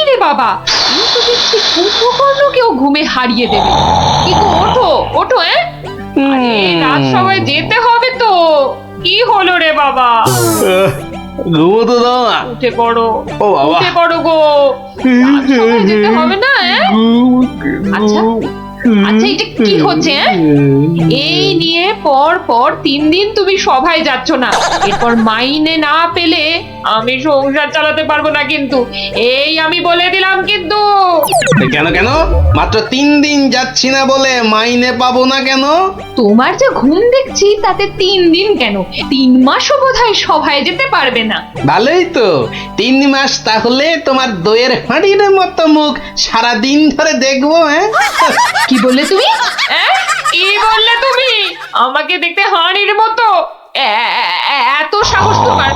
বুঝলি বাবা, কিন্তু দেখছি কুম্ভকর্ণকেও ঘুমে হারিয়ে দেবে। কি গো, ওঠো ওঠো, আরে রাজসভায় যেতে হবে তো। কি হলো রে বাবা? ঘুমোতে দাও না। উঠে পড়ো, ও বাবা, উঠে পড়ো গো, রাজসভায় যেতে হবে না? আচ্ছা আচ্ছা, এটা কি হচ্ছে? এই নিয়ে পর পর 3 দিন তুমি সভায় যাচ্ছ না, এরপর মাইনে না পেলে আমি সংসার চালাতে পারবো না কিন্তু, এই আমি বলে দিলাম কিন্তু। কেন কেন? মাত্র 3 দিন যাচ্ছি না বলে মাইনে পাবো না কেন? তোমার যে ঘুম দেখছি তাতে 3 দিন কেন, 3 মাসও বোধহয় সভায় যেতে পারবে না। ভালোই তো, 3 মাস তাহলে তোমার দইয়ের হাঁড়ির মতো মুখ সারাদিন ধরে দেখবো। কি বললে তুমি? কি বললে তুমি? আমাকে দেখতে হাঁড়ির মতো? এত সাহস তোমার,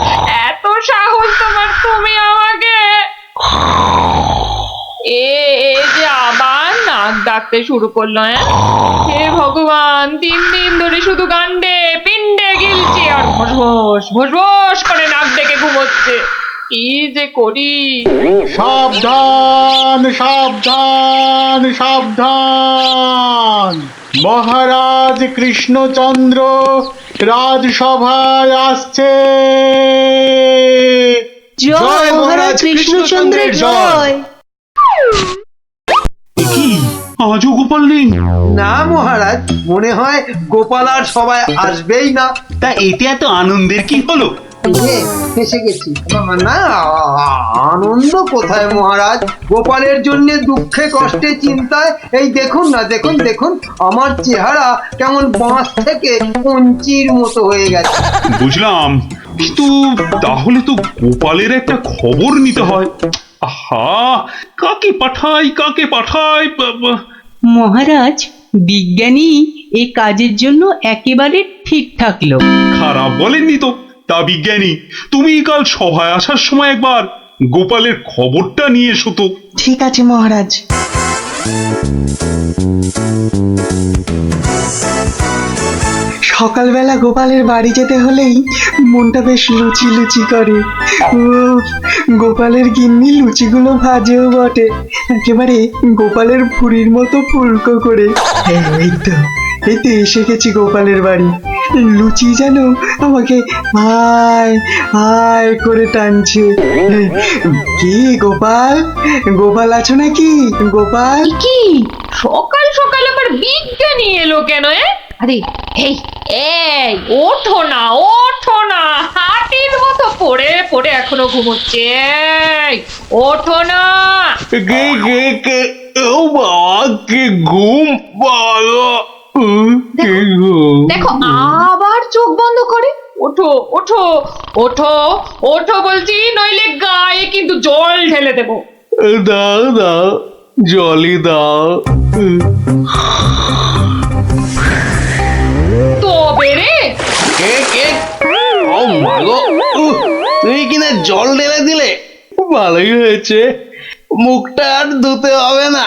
এত সাহস তোমার, তুমি আমাকে এ যে আবার নাক ডাকতে শুরু করলো। হে ভগবান, 3 দিন ধরে শুধু গান্ডে পিণ্ডে গিলছে আর ভোস ভোস করে নাক ডেকে ঘুমোচ্ছে। কি যে করি! সাবধান সাবধান সাবধান, মহারাজ কৃষ্ণচন্দ্র রাজসভায় আসছে। জয় মহারাজ কৃষ্ণচন্দ্রের জয়। কি আজও গোপাল নেই? না মহারাজ, মনে হয় গোপাল আর সবাই আসবেই না। তা এতে এত আনন্দের কি হলো? ফেসে গেছি না, আনন্দ কোথায় মহারাজ, গোপালের জন্য দুঃখে কষ্টে চিন্তায় এই দেখুন না, দেখুন দেখুন আমার চেহারা কেমন বাঁশ থেকে কঞ্চির মতো হয়ে গেছে। বুঝলাম, কিন্তু তাহলে তো গোপালের একটা খবর নিতে হয়। আহা, কাকে পাঠাই কাকে পাঠাই? মহারাজ, বিজ্ঞানী এ কাজের জন্য একেবারে ঠিকঠাক লোক। খারাপ বলেননি তো। তা বিজ্ঞানী, তুমি কাল সভায় আসার সময় একবার গোপালের খবরটা নিয়ে এসো তো। ঠিক আছে মহারাজ। সকালবেলা গোপালের বাড়ি যেতে হলেই মনটা বেশ লুচি লুচি করে। উফ, গোপালের গিন্নি লুচিগুলো ভাজেও বটে, একেবারে গোপালের ভুঁড়ির মতো ফুলকো করে। এই তো এসে গেছি গোপালের বাড়ি। লুচি যেন আমাকে আয় আয় করে টানছে। কি গোপাল, গোপাল আছো নাকি গোপাল? কি সকাল সকাল আবার বিজ্ঞানী এলো কেন? আরে এই এই ওঠো না, ওঠো না, হাতির মতো পড়ে পড়ে এখনো ঘুমোচ্ছে। এই, ওঠো না। কে কে কে? ও বাবা, কি ঘুম পালো! কি ঘুম! দেখো আবার চোখ বন্ধ করে। ওঠো ওঠো ওঠো ওঠো বলছি, নইলে গায়ে কিন্তু জল ঢেলে দেবো। দাও দাও, জলই দাও। তবে রে, কে কে? ও মাগো, তুমি কিনা জল ঢেলে দিলে? ভালোই হয়েছে, মুখটা আর ধুতে হবে না।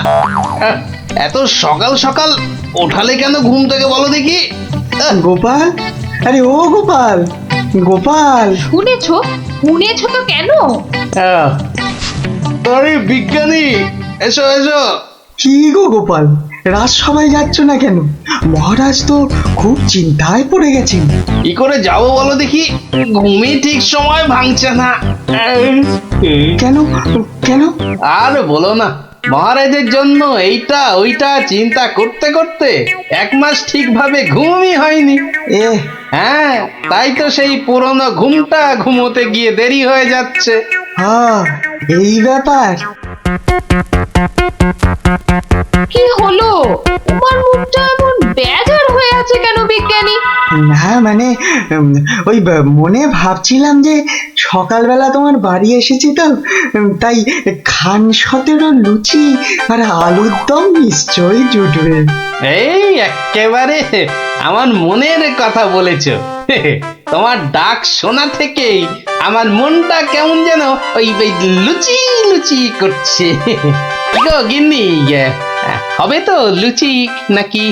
এত সকাল সকাল ওঠালে কেন ঘুম থেকে বলো দেখি? গোপাল, আরে ও গোপাল, গোপাল। শুনেছো শুনেছো তো কেন? আরে বিজ্ঞানী, এসো এসো। কি গো গোপাল, রাজসভায় যাচ্ছ না কেন? মহারাজ তো খুব চিন্তায় পড়ে গেছেন। কি করে যাবো বলো দেখি, ঘুমই ঠিক সময় ভাঙছে না। কেন কেন? আর বলো না, মহারাজের জন্য এইটা ওইটা চিন্তা করতে করতে 1 মাস ঠিকভাবে ঘুমই হয়নি। হ্যাঁ, তাই তো সেই পুরনো ঘুমটা ঘুমোতে গিয়ে দেরি হয়ে যাচ্ছে। হ্যাঁ, এই ব্যাপার। কি হলো, তোমার মুখটা এমন বেজার হয়ে আছে কেন বিজ্ঞানী? না মানে ওই মনে ভাবছিলাম যে সকালবেলা তোমার বাড়ি এসেছি তো, তাই খান 17 লুচি আর আলুর দম নিশ্চয়ই জুটবে। এই একেবারে আমার মনের কথা বলেছো। তোমার ডাক শোনা থেকেই আমার মনটা কেমন যেন ওই লুচি লুচি করছে। গো গিন্নি, হবে তো লুচি নাকি?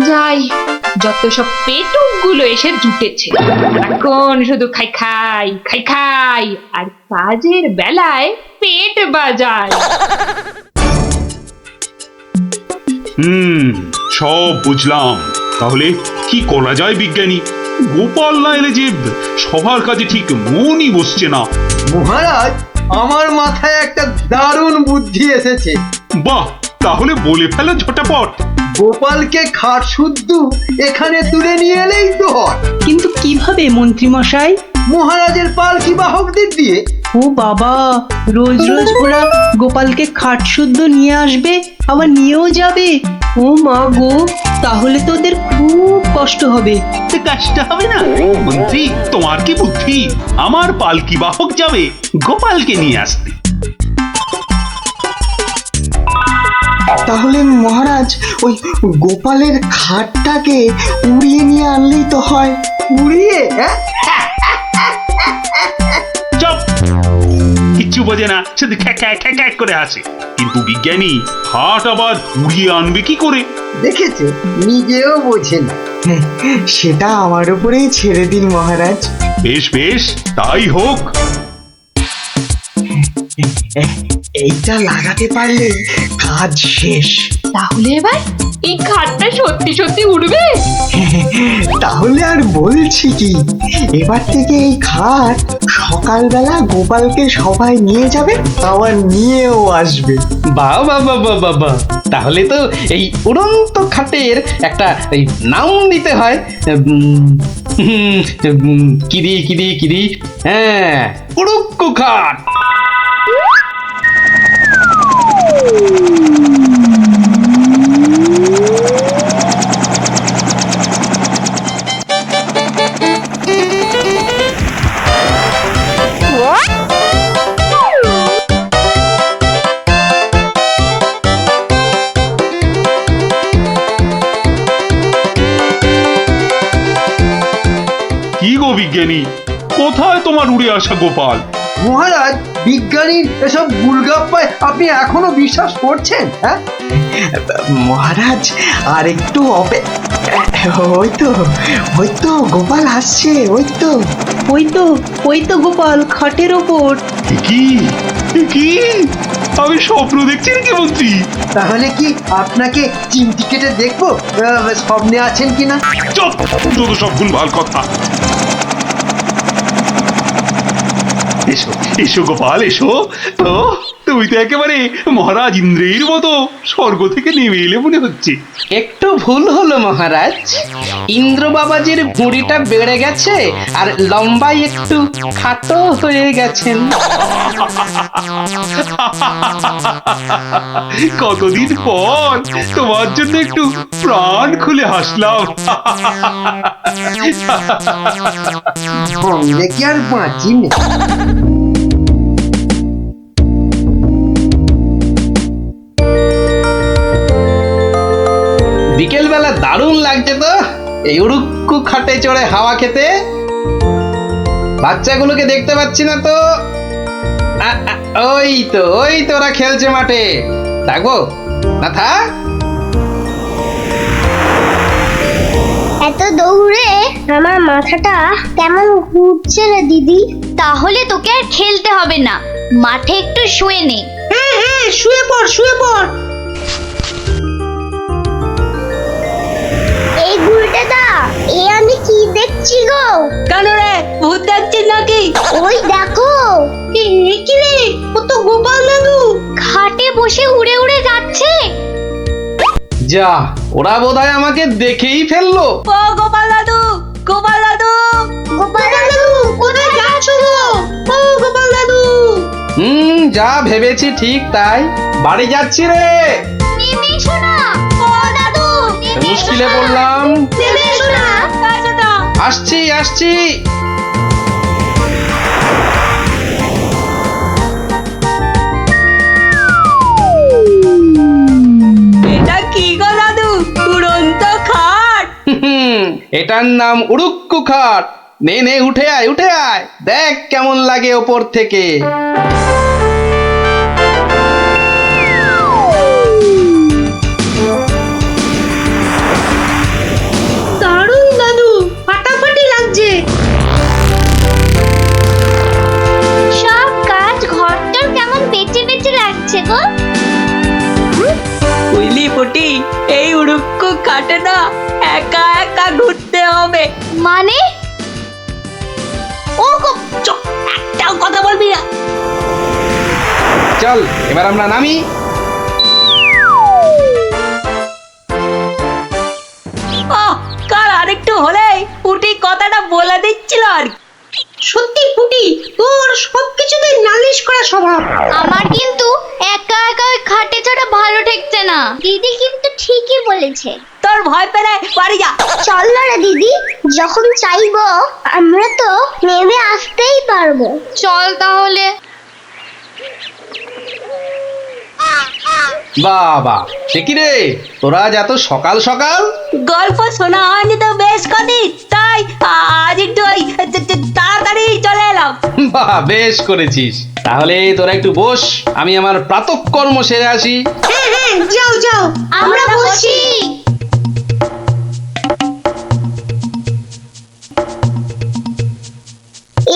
যাই, যত সব পেটুক গুলো এসে জুটেছে, এখন শুধু খাই খাই খাই খাই আর কাজের বেলায় পেট বাজায়। সব বুঝলাম। তাহলে কি করা যায় বিজ্ঞানী? গোপাল না এলে যে সবার কাজে ঠিক মনই বসছে না। মহারাজ, আমার মাথায় একটা দারুণ বুদ্ধি এসেছে। বাহ, তাহলে বলে ফেলো ঝটাপট। গোপালকে খাট শুদ্ধ এখানে তুলে নিয়ে এলেই তো হয়। কিন্তু কিভাবে মন্ত্রী মশাই? মহারাজের পালকি বাহকদের দিয়ে। ও বাবা, রোজ রোজ ওরা গোপালকে খাট শুদ্ধ নিয়ে আসবে, আবার নিয়েও যাবে। ও মা গো, তাহলে তো ওদের খুব কষ্ট হবে। কষ্ট হবে না মন্ত্রী, তোমার কি বুদ্ধি? আমার পালকি বাহক যাবে গোপালকে নিয়ে আসতে। তাহলে মহারাজ ওই গোপালের খাটটাকে উড়িয়ে নিয়ে আনলেই তো হয়। উড়িয়ে? হ্যাঁ, চুপ, কিচ্ছু বোঝে না, শুধু খ্যাক করে আসে। কিন্তু বিজ্ঞানী, হাট আবার উড়িয়ে আনবে কি করে? দেখেছে, নিজেও বোঝে না। সেটা আমার উপরেই ছেড়ে দিন মহারাজ। বেশ বেশ, তাই হোক। এইটা লাগাতে পারলে কাজ শেষ। তাহলে এবার এই খাটটা সত্যি সত্যি উঠবে? তাহলে আর বলছি কি, এবার থেকে এই খাট সকালবেলা গোপালকে সবাই নিয়ে যাবে, আবার নিয়েও আসবে। বাহ বাহ বাহ বাহ বাহ বাহ। তাহলে তো এই উড়ন্ত খাটের একটা এই নাম দিতে হয়। কিরি, হ্যাঁ, উড়ুক্কু খাট। কি গো বিজ্ঞানী, কোথায় তোমার উড়ে আসা গোপাল? মহারাজ, বিজ্ঞানীর এসব গুলগাপ্পায় আপনি এখনো বিশ্বাস করছেন? হ্যাঁ, মহারাজ আর একটু ওই তো গোপাল আসছে। ওই তো গোপাল খাটের ওপর। কি কি আমি স্বপ্ন দেখছি নাকি মন্ত্রী? তাহলে কি আপনাকে চিমটি কেটে দেখবো স্বপ্নে আছেন কিনা? চুপ, যত সব ভুলভাল কথা। এসো এসো গোপাল, এসো। তো তুমি তো একেবারে মহারাজ ইন্দ্রের মতো স্বর্গ থেকে নেমে এলে মনে হচ্ছে। একটু ভুল হলো মহারাজ, ইন্দ্র বাবাজির ভুঁড়িটা বেড়ে গেছে আর লম্বাই একটু খাটো হয়ে গেছেন। কতদিন পর তোমার জন্য একটু প্রাণ খুলে হাসলাম। বললে কি আর বাঁচি না। বিকেলবেলা দারুণ লাগছে তো এই উড়ুক্কু খাটে চড়ে হাওয়া খেতে। বাচ্চাগুলোকে দেখতে পাচ্ছি না তো। ওই তো ওরা খেলছে মাঠে। থাকবো না, থাক। এত দৌড়ে আমার মাথাটা কেমন ঘুরছে রে দিদি। তাহলে তোকে আর খেলতে হবে না, মাঠে একটু শুয়ে নে। হ্যাঁ, শুয়ে পড়। এই গুলটাটা, এ আমি কি দেখছি গো? কেন রে, ভূত দেখছিস নাকি? ওই দেখো, কি রে, ও তো গোপাল দাদু। খাটে বসে উড়ে উড়ে যাচ্ছে। যা, ওরা বোধহয় আমাকে দেখেই ফেললো। ও গোপাল দাদু। গোপাল দাদু, কোথায় যাচ্ছ গো? ও গোপাল দাদু। যা ভেবেছি ঠিক তাই, বাড়ি যাচ্ছি রে। নেমে এসো না। ও দাদু, নেমে এসো মুশকিলে না। পড়লাম। নেমে এসো না। আসছি। এটা কি গো দাদু, উড়ন্ত খাট? এটার নাম উড়ুক্কু খাট। নে উঠে আয়, দেখ কেমন লাগে ওপর থেকে। লাগছে গো। বুঝলি পুটি, এই উড়ুক্কু কাটে না একা একা ঘুরতে হবে। মানে ও গো, একটাও কথা বলবি না। চল এবার আমরা নামি। কাল আরেকটু হলেই পুটি কথাটা বলে দিচ্ছিল আর কি। সত্যি পুটি, তোর সবকিছুতে নালিশ করা স্বভাব। আমার কিন্তু একা একা ওই খাটে চড়া ভালো ঠেকছে না। দিদি কিন্তু ঠিকই বলেছে। তোর ভয় পেলে বাড়ি যা। চল না রে দিদি, যখন চাইবো আমরা তো নেমে আসতেই পারবো। চল তাহলে। বাবা, সে কি রে, তোরা আজ এত সকাল সকাল? গল্প শোনা হয়নি তো বেশ কদিন, তাই আজ একটু ওই তাড়াতাড়ি চলে এলাম। বাহ, বেশ করেছিস। তাহলে তোরা একটু বস, আমি আমার প্রাতঃকর্ম সেরে আসি। হ্যাঁ, যাও যাও, আমরা বসি।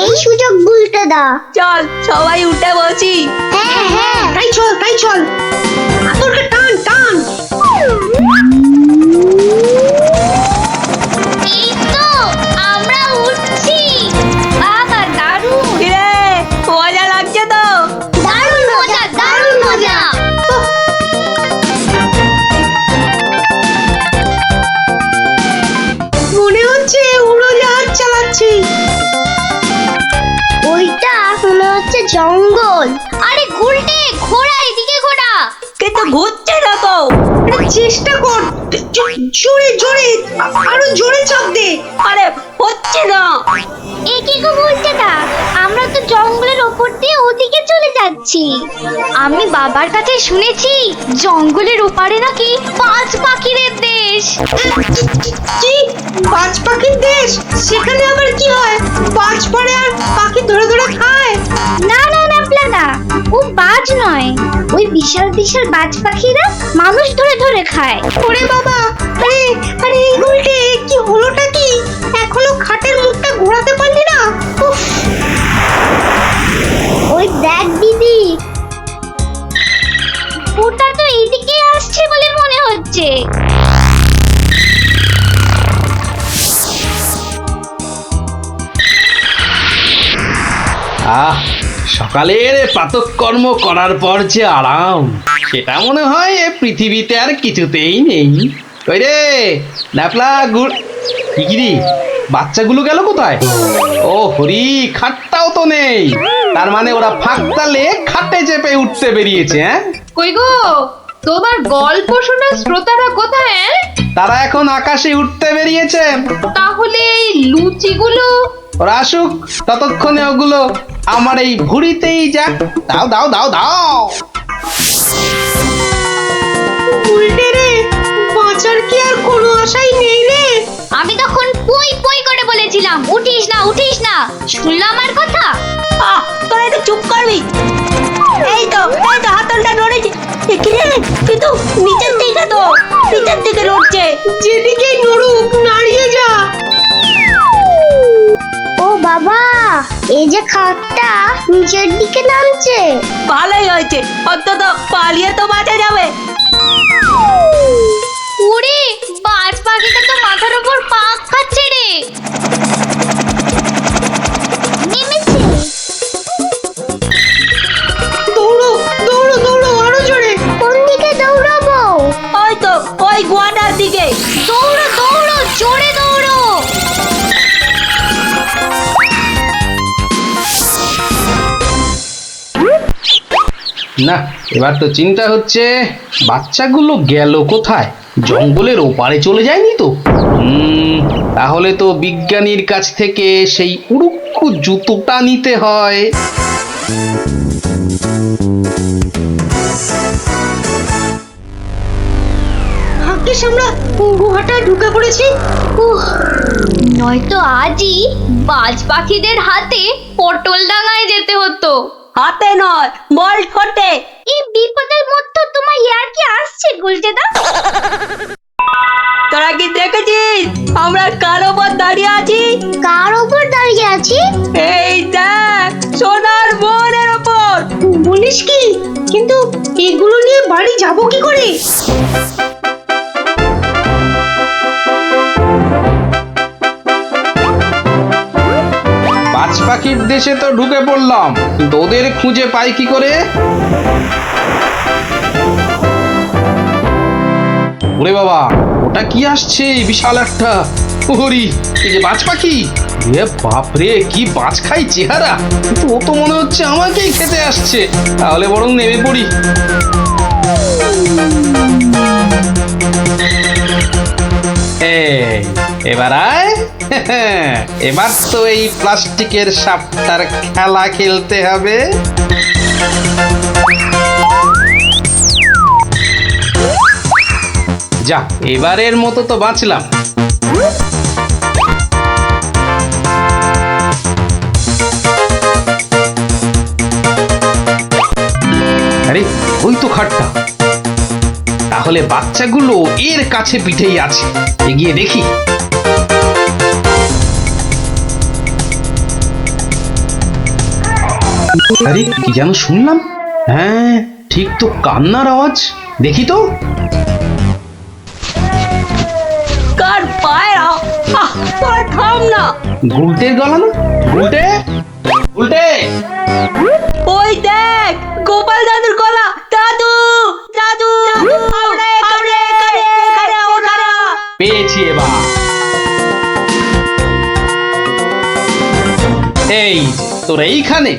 এই সুযোগ গুলতে দা। চল সবাই উঠে বসি। হ্যাঁ হ্যাঁ, তাই চল তোরকে টান টান। এই তো আমরা উঠছি। বাবা দারুণ কিরে, মজা লাগছে তো? দারুণ মজা, দারুণ মজা। মনে হচ্ছে উড়োজাহাজ চালাচ্ছি। ওইটা মনে হচ্ছে জঙ্গল। আরে গুলটে, ঘোড়া এদিকে ঘোড়া। কিন্তু ঘুরছে না তো। চেষ্টা কর, জোরে জোরে, আরো জোরে চাপ দে। আরে হচ্ছে না। এ কি গো বলতে দা, আমরা তো জঙ্গলের ওপর দিয়ে ওদিকে চলে যাচ্ছি। আমি বাবার কাছে শুনেছি জঙ্গলের ওপারে নাকি পাঁচ পাখিদের দেশ। কি, পাঁচ পাখির দেশ? সেখানে আবার কি হয়? পাঁচ পরে আর পাখি ধরে ধরে খায়? না না না প্লাদা, ও বাজ নয়, ওই বিশাল বিশাল বাজ পাখিরা মানুষ ধরে ধরে খায়। ওরে বাবা, আরে আরে এই উল্টে কি হলোটা কি? এখনো খাটের মুখটা ঘোরাতে পারলি না? উফ, ওই দেখ দিদি, ওটা তো এইদিকে আসছে বলে মনে হচ্ছে। আহ, সকালের প্রাতঃকর্ম করার পর যে আরাম, সেটা মনে হয় এ পৃথিবীতে আর কিছুতেই নেই। ওই রে ন্যাপলা গুড়, কি রে, বাচ্চাগুলো গেল কোথায়? ও হরি, খাটটাও তো নেই। তার মানে ওরা ফাঁক তালে খাটে চেপে উঠতে বেরিয়েছে। হ্যাঁ, কই গো, তোমার গল্প শোনার শ্রোতারা কোথায়? তারা এখন আকাশে উঠতে বেরিয়েছে। তাহলে এই লুচিগুলো? ওরা আসুক, ততক্ষণে ওগুলো আমার এই ভুঁড়িতেই যাক। দাও দাও দাও দাও। উল্টে রে, বাঁচার কি আর কোনো আশাই নেই রে? আমি তখন পই পই করে বলেছিলাম উঠিস না উঠিস না, শুনলাম আমার কথা? তোরা একটু চুপ করবি? এই তো হাতলটা নড়েছে। কিন্তু নিচের দিকে তো, নিচের দিকে নড়ছে। যেদিকেই নড়ুক, নাড়িয়ে যা। ও বাবা, এই যে খাটটা নিচের দিকে নামছে। ভালোই হয়েছে, অন্তত পালিয়ে তো বাঁচা যাবে। ওরে, বাজ পাখিটা তো মাথার উপর পাক খাচ্ছে রে। নেমেছে। দৌড়ো দৌড়ো দৌড়ো, আরো জোরে। কোন দিকে দৌড়াবো? ওই তো, ওই গোয়াটার দিকে। দৌড়ো দৌড়ো, জোরে দৌড়ো। না, এবার তো চিন্তা হচ্ছে বাচ্চাগুলো গেল কোথায়? জঙ্গলের ওপারে চলে যায়নি তো? তাহলে তো বিজ্ঞানীর কাছ থেকে সেই উড়ুক্কু জুতোটা নিতে হয়। ভাগ্যিস আমরা গুহাটা ঢুকে পড়েছি। নয়তো আজই বাজ পাখিদের হাতে পটল ডাঙায় যেতে হতো। হাতে নয়, বল ঠোঁটে। এই বিপদের মধ্যে তোমার ইয়ার কি আসছে গুলটেদা? তোরা কি দেখেছিস আমরা কার ওপর দাঁড়িয়ে আছি? কার ওপর দাঁড়িয়ে আছি? এই দেখ, সোনার বোনের ওপর। বলিস কি? কিন্তু এগুলো নিয়ে বাড়ি যাব কি করে? বাজ পাখির দেশে তো ঢুকে পড়লাম, কিন্তু ওদের খুঁজে পাই কি করে? ওরে বাবা, ওটা কি আসছে বিশাল একটা! ওরি, এই যে বাজ পাখি! এ বাপরে, কি বাজ খাই চেহারা! কিন্তু ও তো মনে হচ্ছে আমাকেই খেতে আসছে। তাহলে বরং নেমে পড়ি। এই, এবার আয়। এবার তো এই প্লাস্টিকের সাপটার খেলা খেলতে হবে। যা, এবারের মতো তো বাঁচলাম। আরে, ওই তো খাটটা। তাহলে বাচ্চাগুলো এর কাছে পিঠেই আছে। এগিয়ে দেখি। আরে, কি যেন শুনলাম? হ্যাঁ, ঠিক তো কান্নার আওয়াজ। দেখি তো। কার পায়রা? তোরা থাম না। গুলটের গলা না? গুলটে, গুলটে! ওই দেখ, গোপাল দাদুর গলা। দাদু, দাদু, পেয়েছি এবার। এই যে, তোর এইখানে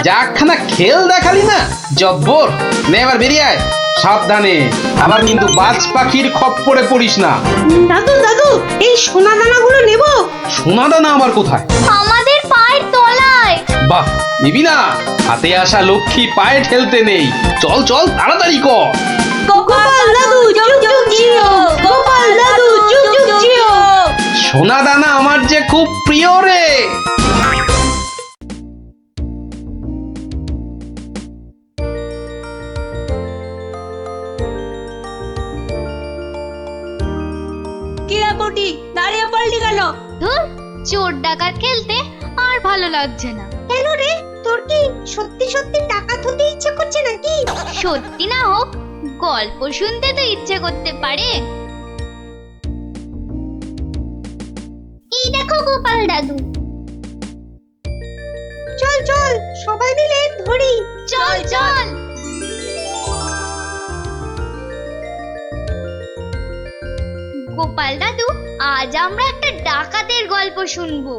যাখানা খেল দেখালি না, জব্বর! নে এবার বেরিয়ে আয়, সাবধানে। আবার কিন্তু বাজ পাখির খপ্পরে পড়িস না। দাদু, দাদু, এই সোনা দানাগুলো নেব। সোনা দানা আবার কোথায়? আমাদের পায়ের তলায়। বাহ, নিবি না? হাতে আসা লক্ষ্মী পায়ে ঠেলতে নেই। চল চল, তাড়াতাড়ি কর। গোপাল দাদু, যুগ যুগ জিও। গোপাল দাদু, যুগ যুগ জিও। সোনা দানা আমার যে খুব প্রিয় রে। কি রে কোটি, দাঁড়িয়ে পড়লি কেন? ধুর, চোর ডাকাত খেলতে আর ভালো লাগছে না। কেন রে, তোর কি সত্যি সত্যি টাকা তুলতে ইচ্ছে করছে নাকি? সত্যি না হোক, গল্প শুনতে তো ইচ্ছে করতে পারে। এই দেখো গোপাল দাদু। চল চল, সবাই মিলে ধরি। চল চল। গোপাল দাদু, আজ আমরা একটা ডাকাতের গল্প শুনবো।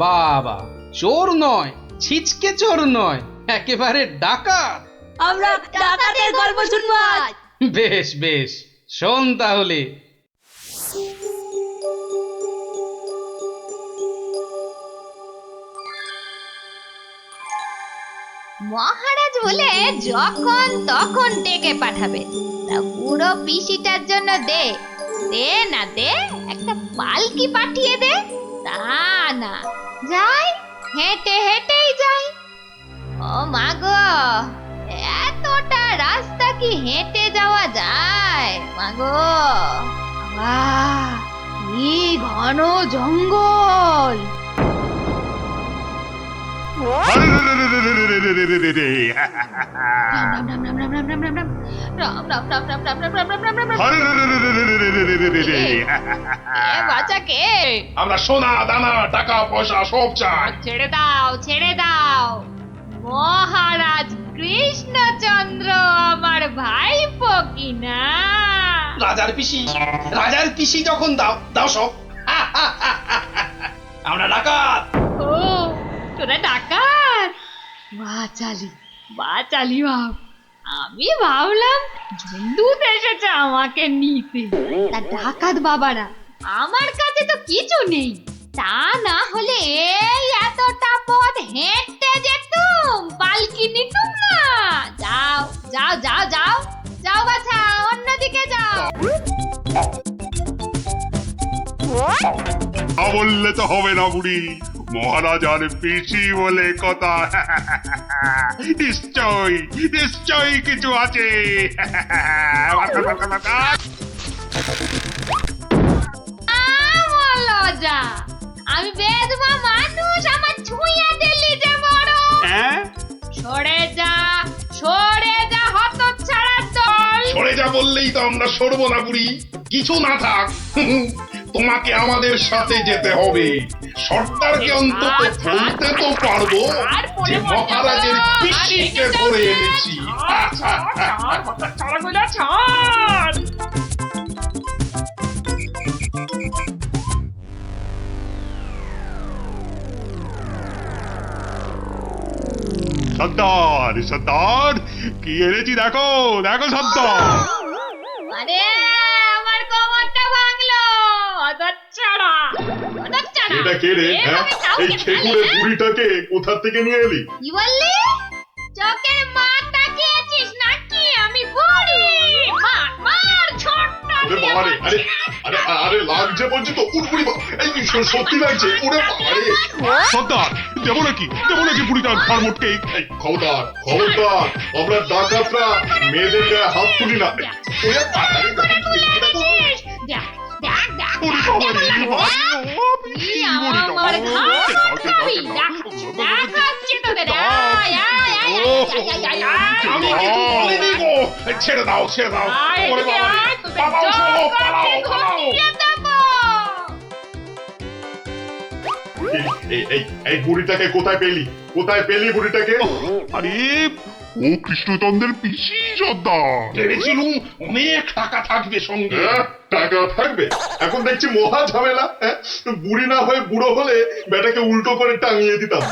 বাবা, চোর নয়, ছিচকে চোর নয়, একেবারে ডাকাত। আমরা ডাকাতের গল্প শুনবো আজ। বেশ বেশ, শোন তাহলে। মহারাজ বলে যখন তখন ডেকে পাঠাবে। তা বুড়ো পিসিটার জন্য দে, দে না দে, একটা পালকি পাঠিয়ে দে। তা না, যাই হেঁটে হেঁটেই যাই। ও মা গো, এতটা রাস্তা কি হেঁটে যাওয়া যায়? মা গো, বাবা, কি ঘন জঙ্গল! আমরা সোনা দানা টাকা পয়সা সব চাই। ছেড়ে দাও, ছেড়ে দাও। মহারাজ কৃষ্ণচন্দ্র আমার ভাইপো কিনা। রাজার পিসি যখন দাও দাও সব। আমরা ডাকাত। ও, তোরা ডাকাত? বাচালি, বাচালি ভাব। আমি ভাবলাম জন্দুত এসেছে আমাকে নিতে। তা ডাকাত বাবারা, আমার কাছে তো কিছু নেই। তা না হলে এই এতটা পথ হেঁটে যেতুম, পালকি নিতুম না। যাও যাও যাও যাও যাও, বাছা, অন্যদিকে যাও। বললে তো হবে না বুড়ি, মহারাজ আর পিসি বলে কথা। নিশ্চয়ই নিশ্চয়ই কিছু আছে। লজ্জা, আমি বেদবা মানুষ, আমার ছুঁয়ে দিলি যে বড়। সরে যা, সরে যা বললেই তো আমরা সরবো না বুড়ি। কিছু না থাক, তোমাকে আমাদের সাথে যেতে হবে। সর্দারকে অন্তত বলতে তো পারবো যে মহারাজের পিসিকে ধরে এনেছি। ছাড়াগুলো ছাড়। সর্দার সর্দার কি এনেছি দেখো দেখো সর্দার। আরে আমার কোমরটা ভাঙলো। অদচ্ছাড়া অদচ্ছাড়া। এটা কে রে? হ্যাঁ, এই খেকুড়ে বুড়িটাকে কোথা থেকে নিয়ে এলি? কি বললি? চোখের মাথা খেয়েছিস নাকি? আমি বুড়ি। মার মার ছোট্ট। ওরে বাবারে, আরে আরে আরে লাগছে বলছি তো। উড়বুড়ি এই সত্যি লাগছে। ওরে বাবারে। সর্দার দেবো নাকি বুড়িটার ঘর মোটকে। এই খবরদার খবরদার, আমরা ডাকাতরা মেয়েদের গায়ে হাত তুলি না। ওরে বাবারে, দেখো। দেখ দেখ দেখ। ওরে বাবারে, আমার ঘাট খাবি। দেখাচ্ছি তোদের। আয় আয় আয় আয় আয়। আমি কিছু বলিনি গো। ছেড়ে দাও ছেড়ে দাও। ওরে বাবারে, পালাও সব, পালাও পালাও। এই বুড়িটাকে কোথায় পেলি? কোথায় পেলি বুড়িটাকে? আরে ও কৃষ্ণচন্দ্রের পিসি সর্দার। ভেবেছিলুম অনেক টাকা থাকবে সঙ্গে। টাকা থাকবে? এখন দেখছি মহা ঝামেলা। বুড়ি না হয়ে বুড়ো হলে বেটাকে উল্টো করে টাঙিয়ে দিতাম।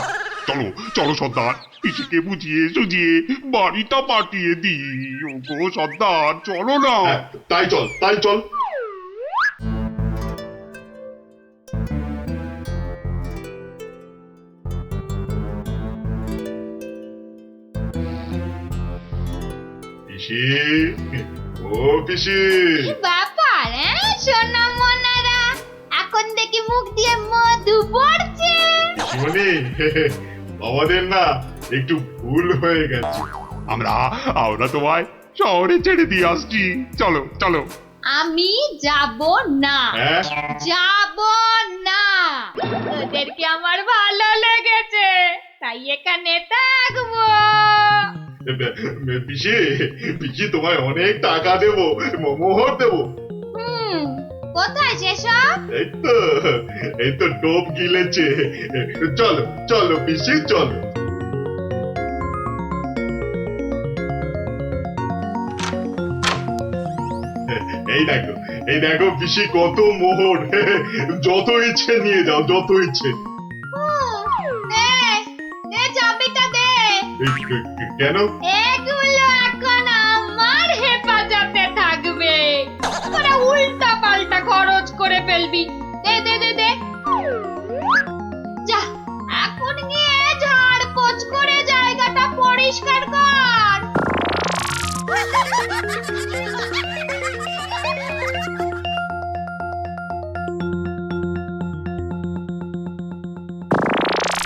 চলো চলো সর্দার, পিসিকে বুঝিয়ে সুঝিয়ে বাড়িটা পাঠিয়ে দিই। ওগো সর্দার চলো না। তাই চল তাই চল। পিসি, ও পিসি। ব্যাপার সোনা মনারা, এখন দেখি মুখ দিয়ে মধু পড়ছে। পিসিমণি, আমাদের না একটু ভুল হয়ে গেছে। আমরা তোমায় শহরে ছেড়ে দিয়ে আসছি। চলো চলো। আমি যাব না, হ্যাঁ, যাব না। তোদেরকে আমার ভালো লেগেছে, তাই এখানে থাকবো। পিসি পিসি তোমায় অনেক টাকা দেবো, মোহর দেবো। কোথায় সেসব? এই তো টোপ গিলেছে। চলো চলো পিসি চলো। এই দেখো পিসি কত মোহর। যত ইচ্ছে নিয়ে যাও, যত ইচ্ছে। চাবিটা দে। কেন? এগুলো এখন আমার হেফাজতে থাকবে, তোরা উল্টা পাল্টা খরচ করে ফেলবি। দে দে দে দে। যা এখন গিয়ে ঝাড় পোছ করে জায়গাটা পরিষ্কার কর।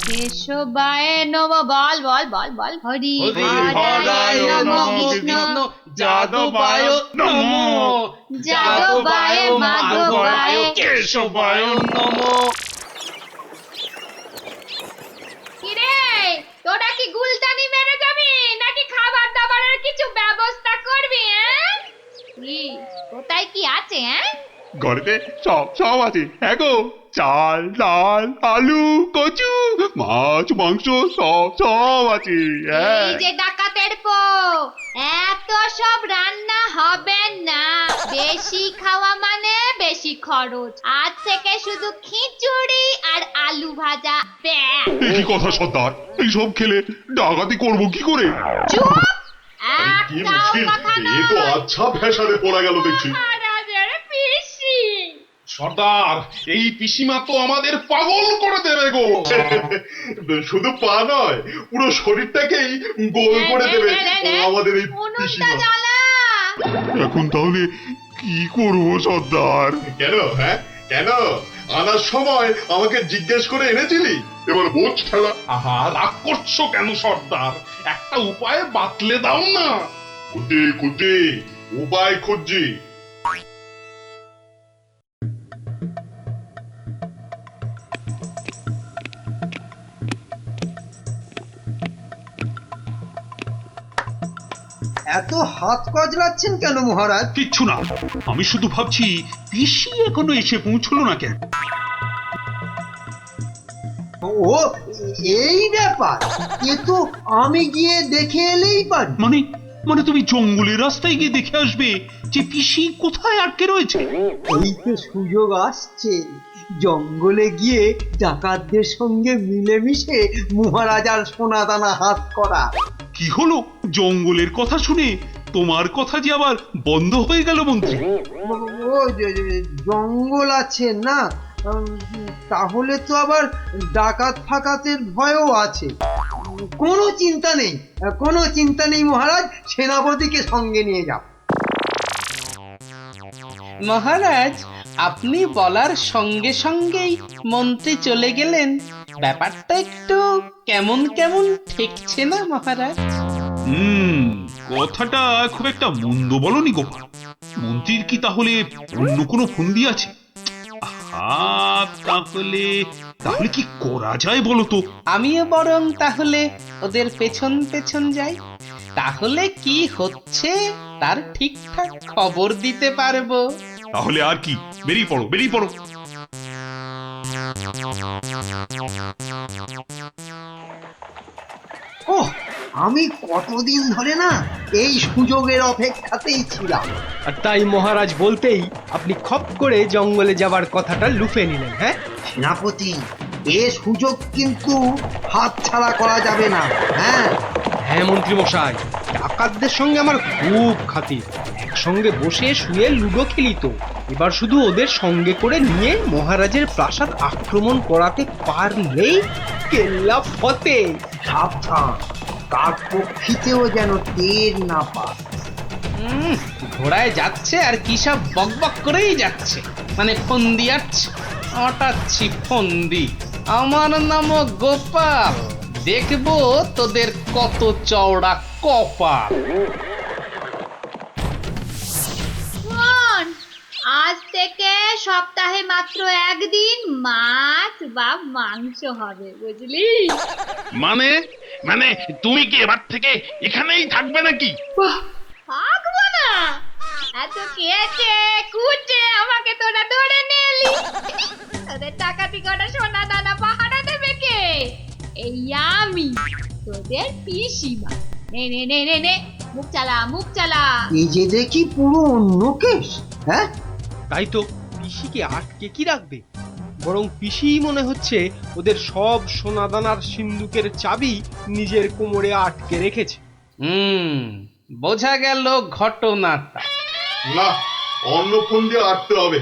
কেশবায় নম। বল বল বল বল। হরি হরায় নম। কৃষ্ণ যাদবায় নমো। যাদবায় মাধবায় কেশবায় নমো। কিরে, তোরা কি গুলতানি মেরে যাবি নাকি খাবার দাবারের কিছু ব্যবস্থা করবি? কি কোথায় কি আছে? ঘরেতে সব আছে। হ্যাঁ গো, চাল ডাল আলু কচু মাছ মাংস সব আছে। এই যে ডাকাতের পো, এত সব রান্না হবে না। বেশি খাওয়া মানে বেশি খরচ। আজ থেকে শুধু খিচুড়ি আর আলু ভাজা। কি কথা সর্দার, এইসব খেলে ডাকাতি করবো কি করে? চুপ! কি একটাও মুশকিল, কথা এ তো নয়। আচ্ছা ফ্যাসাদে পড়া গেল দেখছি। মহারাজের পিসি। সর্দার, এই পিসিমা তো আমাদের পাগল করে দেবে গো। শুধু পা নয়, পুরো শরীরটাকেই গোল করে দেবে আমাদের এই উনুনটা পিসিমা। জ্বালা। এখন তাহলে কি করবো সর্দার? কেন? হ্যাঁ কেন? আনার সময় আমাকে জিজ্ঞেস করে এনেছিলি, এবার বোঝ ঠেলা। আহা, রাগ করছো কেন সর্দার? একটা উপায় বাতলে দাও না। খুঁজে উপায় খুঁজছি। এত হাত কজলাচ্ছেন কেন মহারাজ? কিচ্ছু না, আমি শুধু ভাবছি পিসি এখনো এসে পৌঁছলো না কেন। ও এই ব্যাপার, এ তো আমি গিয়ে দেখে এলেই পারি। মানে মানে তুমি জঙ্গলের রাস্তায় গিয়ে দেখে আসবে যে পিসি কোথায় আটকে রয়েছে? এই তো সুযোগ আসছে, জঙ্গলে গিয়ে ডাকাতদের সঙ্গে মিলেমিশে মহারাজার সোনাদানা হাত করা। কি হলো, জঙ্গলের কথা শুনে তোমার কথা যে আবার বন্ধ হয়ে গেল মন্ত্রী? ও জঙ্গল আছে না, তাহলে তো আবার ডাকাত ফাকাতের ভয়ও আছে। কোনো চিন্তা নেই, কোনো চিন্তা নেই মহারাজ, সেনাপতিকে সঙ্গে নিয়ে যাও। মহারাজ, আপনি বলার সঙ্গে সঙ্গেই মন্ত্রী চলে গেলেন। ব্যাপারটা একটু কেমন কেমন ঠেকছে না মহারাজ? কথাটা খুব একটা মন্দ বলনি গোপাল। মন্ত্রীর কি তাহলে অন্য কোনো ফন্দি আছে? তাহলে তাহলে কি করা যায় বলো তো? আমিও বরং তাহলে ওদের পেছন পেছন যাই, তাহলে কি হচ্ছে তার ঠিকঠাক খবর দিতে পারবো। তাহলে আর কি, বেরিয়ে পড়ো বেরিয়ে পড়ো। ওহ, আমি কতদিন ধরে না এই সুযোগের অপেক্ষাতেই ছিলাম। আর তাই মহারাজ বলতেই আপনি খপ করে জঙ্গলে যাবার কথাটা লুফে নিলেন। হ্যাঁ সেনাপতি, এ সুযোগ কিন্তু হাতছাড়া করা যাবে না। হ্যাঁ হ্যাঁ মন্ত্রী মশাই, ডাকাতদের সঙ্গে আমার খুব খাতির। একসঙ্গে বসে শুয়ে লুডো খেলি তো। এবার শুধু ওদের সঙ্গে করে নিয়ে মহারাজের প্রাসাদ আক্রমণ করাতে পারলেই কেল্লা ফতে। সাবধান, কার পক্ষিতেও যেন টের না পায়। ঘোড়ায় যাচ্ছে আর কি সব বকবক করেই যাচ্ছে, মানে ফন্দি আটছে, আটাচ্ছি ফন্দি। আমার নাম গোপাল, দেখবো তোদের কত চওড়া কপাল। শোন, আজ থেকে সপ্তাহে মাত্র একদিন মাছ বা মাংস হবে, বুঝলি? মানে মানে তুমি কি এবার থেকে এখানেই থাকবে নাকি? থাকবো না? এত কেটে কুটে আমাকে তোরা ধরে নিলি, তোদের টাকাতি কটা সোনা দানা পাহারা দেবে কে? এই আমি, তোদের পিসিমা। নে নে নে নে নে, মুখ চালা মুখ চালা। এই যে দেখি পুরো অন্য কেস। হ্যাঁ, তাই তো, পিসিকে আটকে কি রাখবে? বরং পিসি মনে হচ্ছে ওদের সব সোনাদানার সিন্ধুকের চাবি নিজের কোমরে আটকে রেখেছে। বোঝা গেল ঘটনাটা। না, অন্য ফোন দিয়ে আটতে হবে।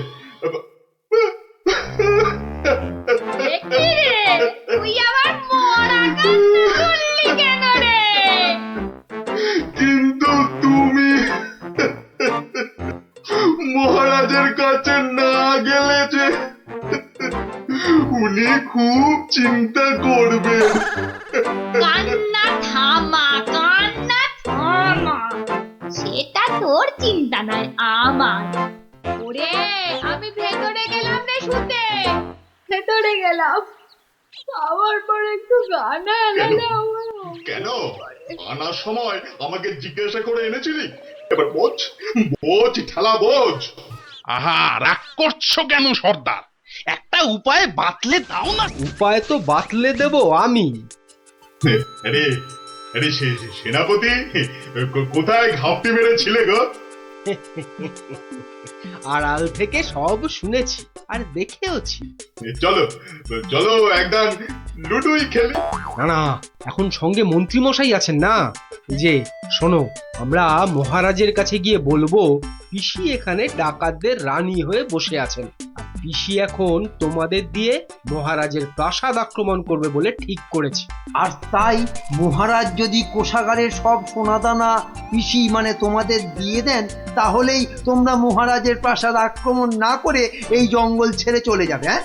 দেখি রে, তুই আবার মরা কান্না করলি কেন রে? কিন্তু তুমি মহারাজের কাছে না গেলে যে উনি খুব চিন্তা করবেন। কান্না থামা, কান্না থামা। সেটা তোর চিন্তা নয়, আমার। ওরে, আমি ভেতরে গেলাম রে শুতে, ভেতরে গেলাম। আবার পরে একটু গানা এনে কেন আনার সময় আমাকে জিজ্ঞাসা করে এনেছিলি? এবার বোঝ, বোঝ ঠেলা বোঝ। আহা, রাগ করছো কেন সর্দার? একটা উপায় বাতলে দাও না। উপায় তো বাতলে দেব আমি। আরে আরে সেনাপতি, কোথায় ঘাপটি মেরেছিলে গো? আড়াল থেকে সব শুনেছি আর দেখেওছি। চলো চলো একদম লুডুই খেলি। না না, এখন সঙ্গে মন্ত্রী মশাই আছেন না। এই যে শোনো, আমরা মহারাজের কাছে গিয়ে বলবো পিসি এখানে ডাকাতদের রানী হয়ে বসে আছেন, আর পিসি এখন তোমাদের দিয়ে মহারাজের প্রাসাদ আক্রমণ করবে বলে ঠিক করেছে। আর তাই মহারাজ যদি কোষাগারের সব সোনাদানা পিসি মানে তোমাদের দিয়ে দেন, তাহলেই তোমরা মহারাজের প্রাসাদ আক্রমণ না করে এই জঙ্গল ছেড়ে চলে যাবে। হ্যাঁ,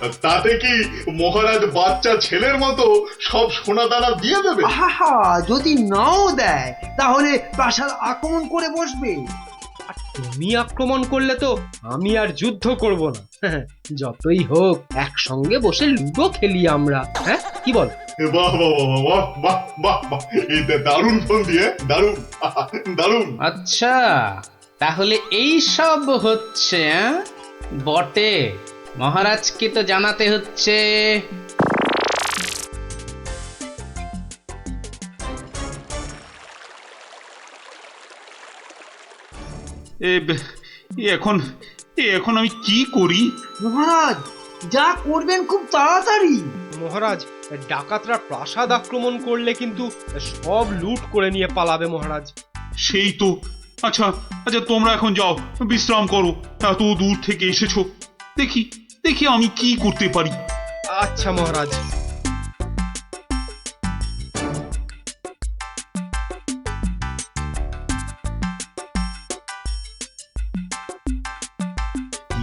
আর তাতে কি মহারাজ বাচ্চা ছেলের মতো সব সোনাদানা দিয়ে দেবে? আহা, যদি নাও দেয় তাহলে প্রাসাদ আক্রমণ করে বসবে। আর তুমি আক্রমণ করলে তো আমি আর যুদ্ধ করব না। যতই হোক একসঙ্গে বসে লুডো খেলি আমরা, হ্যাঁ কি বল? বাহ বাহ বাহ বাহ বাহ বাহ, এটা দারুণ ফোন দিয়ে, দারুণ দারুণ। আচ্ছা, তাহলে এই সব হচ্ছে বটে। মহারাজকে তো জানাতে হচ্ছে। এখন এখন আমি কি করি? মহারাজ যা করবেন খুব তাড়াতাড়ি। মহারাজ, ডাকাতরা প্রাসাদ আক্রমণ করলে কিন্তু সব লুট করে নিয়ে পালাবে মহারাজ। সেই তো। আচ্ছা আচ্ছা, তোমরা এখন যাও, বিশ্রাম করো। এত দূর থেকে এসেছো, দেখি দেখি আমি কি করতে পারি। আচ্ছা মহারাজ।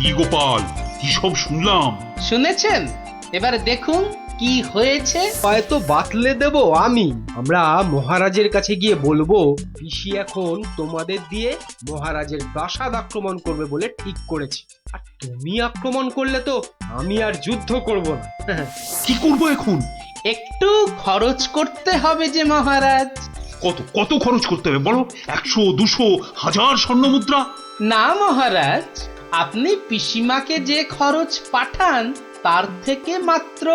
কি গোপাল, কি সব শুনলাম? শুনেছেন? এবার দেখুন কি হয়েছে। হয়তো বাতলে দেব আমি। আমরা মহারাজের কাছে গিয়ে বলবো পিসি এখন তোমাদের দিয়ে মহারাজের প্রাসাদ আক্রমণ করবে বলে ঠিক করেছে। আর তুমি আক্রমণ করলে তো আমি আর যুদ্ধ করব না। কি করবো এখন? একটু খরচ করতে হবে যে মহারাজ। কত কত খরচ করতে হবে বলো? 100, 200, 1000 স্বর্ণ মুদ্রা? না মহারাজ, আপনি পিসিমাকে যে খরচ পাঠান তার থেকে মাত্র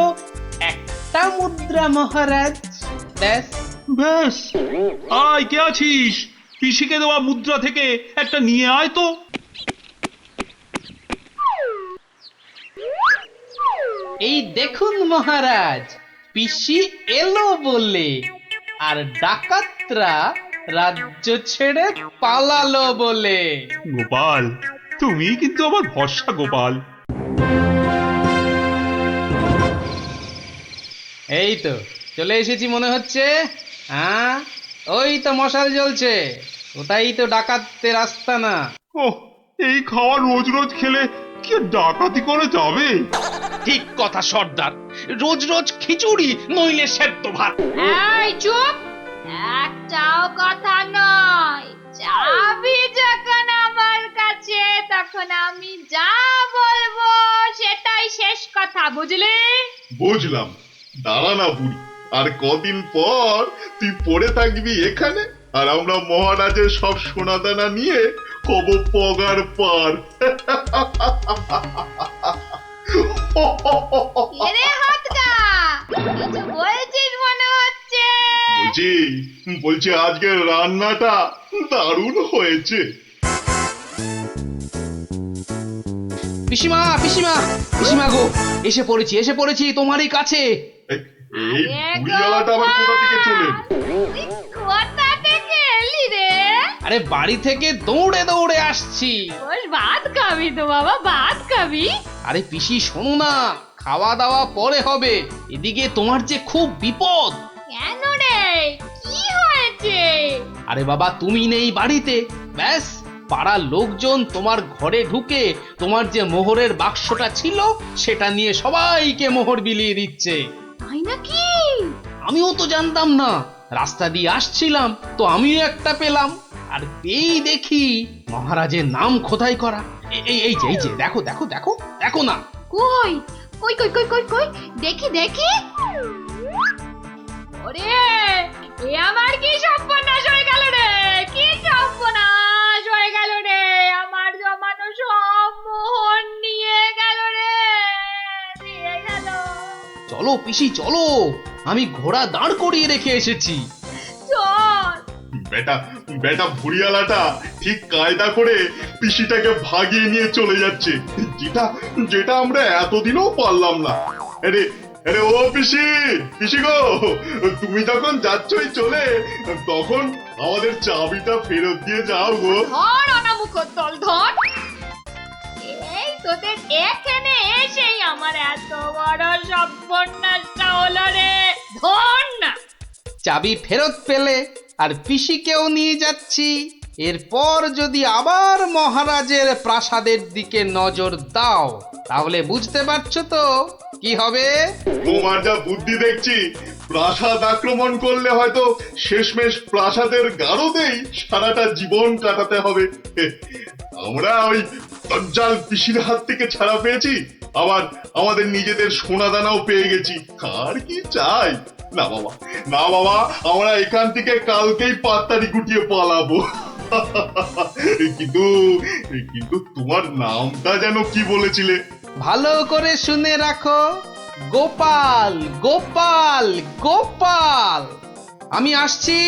একটা মুদ্রা মহারাজ, ব্যাস। ব্যাস? আয়, কে আছিস? পিসিকে দেওয়া মুদ্রা থেকে একটা নিয়ে আয় তো। এই দেখুন মহারাজ, পিসি এলো বলে, আর ডাকাতরা রাজ্য ছেড়ে পালালো বলে। গোপাল, তুমি কিন্তু আমার ভরসা গোপাল। এই তো চলে এসেছি মনে হচ্ছে। হ্যাঁ, ওই তো মশাল জ্বলছে, ওটাই তো ডাকাতদের রাস্তা না। ওহ, এই খাওয়া রোজ রোজ খেলে কি ডাকাতি করে যাবে? ঠিক কথা সর্দার, রোজ রোজ খিচুড়ি নইলে সেদ্ধ ভাত। এই চুপ, একটাও কথা নয়। চাবি যখন আমার কাছে, তখন আমি যা বলবো সেটাই শেষ কথা, বুঝলি? বুঝলাম। দাঁড়া না বুড়ি, আর কদিন পর তুই পড়ে থাকবি এখানে, আর আমরা মহারাজের সব সোনাদানা নিয়ে হব পগার পার। এরে হাতটা, কিছু বলছিস মনে হচ্ছে। বলছি আজকের রান্নাটা দারুণ হয়েছে। পিসিমা পিসিমা পিসিমা গো, এসে পড়েছি তোমারই কাছে। এই বুড়িওয়ালাটা আবার কোথা থেকে চলে? কোথা থেকে এলি রে? আরে বাড়ি থেকে দৌড়ে দৌড়ে আসছি। বল, ভাত খাবি তো বাবা, ভাত খাবি? আরে পিসি শোনো না, খাওয়া দাওয়া পরে হবে, এদিকে তোমার যে খুব বিপদ। কেন রে, কি হয়েছে? আরে বাবা, তুমি নেই বাড়িতে, ব্যাস পাড়ার লোকজন তোমার ঘরে ঢুকে তোমার যে মোহরের বাক্সটা ছিল সেটা নিয়ে সবাইকে মোহর বিলিয়ে দিচ্ছে। তাই নাকি? আমিও তো জানতাম না, রাস্তা দিয়ে আসছিলাম তো আমিও একটা পেলাম, আর পেয়েই দেখি মহারাজের নাম খোদাই করা। এই যে দেখো দেখো দেখো দেখো না। কই কই কই কই কই কই, দেখি দেখি। ওরে, এ আমার কি সর্বনাশ হয়ে গেল রে, কি সর্বনাশ হয়ে গেল রে, আমার জমানো সব মোহর নিয়ে গেল রে, নিয়ে গেল। চলো পিসি চলো, আমি ঘোড়া দাঁড় করিয়ে রেখে এসেছি। চল। বেটা বেটা বুড়িওয়ালাটা ঠিক কায়দা করে পিসিটাকে ভাগিয়ে নিয়ে চলে যাচ্ছে, যেটা যেটা আমরা এতদিনও পারলাম না। আরে আরে ও পিসি, পিসি গো, তুমি যখন যাচ্ছই চলে, তখন আমাদের চাবিটা ফেরত দিয়ে যাও গো। ধর অনামুখ দল, ধর। এই তোদের এখানে এসেই আমার এত বড় সর্বনাশটা হলো রে, ধর না। চাবি ফেরত পেলে আর পিসিকেও নিয়ে যাচ্ছি। এরপর যদি আবার মহারাজের প্রাসাদের দিকে নজর দাও, তাহলে বুঝতে পারছো তো কি হবে? তোমার যা বুদ্ধি দেখছি, প্রাসাদ আক্রমণ করলে হয়তো শেষমেশ প্রাসাদের গারদেই সারাটা জীবন কাটাতে হবে। আমরা ওই দজ্জাল পিসির হাত থেকে ছাড়া পেয়েছি, আবার আমাদের নিজেদের সোনা দানাও পেয়ে গেছি। আর কি চাই? না বাবা, না বাবা, আমরা এখান থেকে কালকেই পাত্তারি গুটিয়ে পালাবো। কিন্তু কিন্তু তোমার নামটা যেন কি বলেছিলে? ভালো করে শুনে রাখো, গোপাল, গোপাল, গোপাল। আমি আসছি।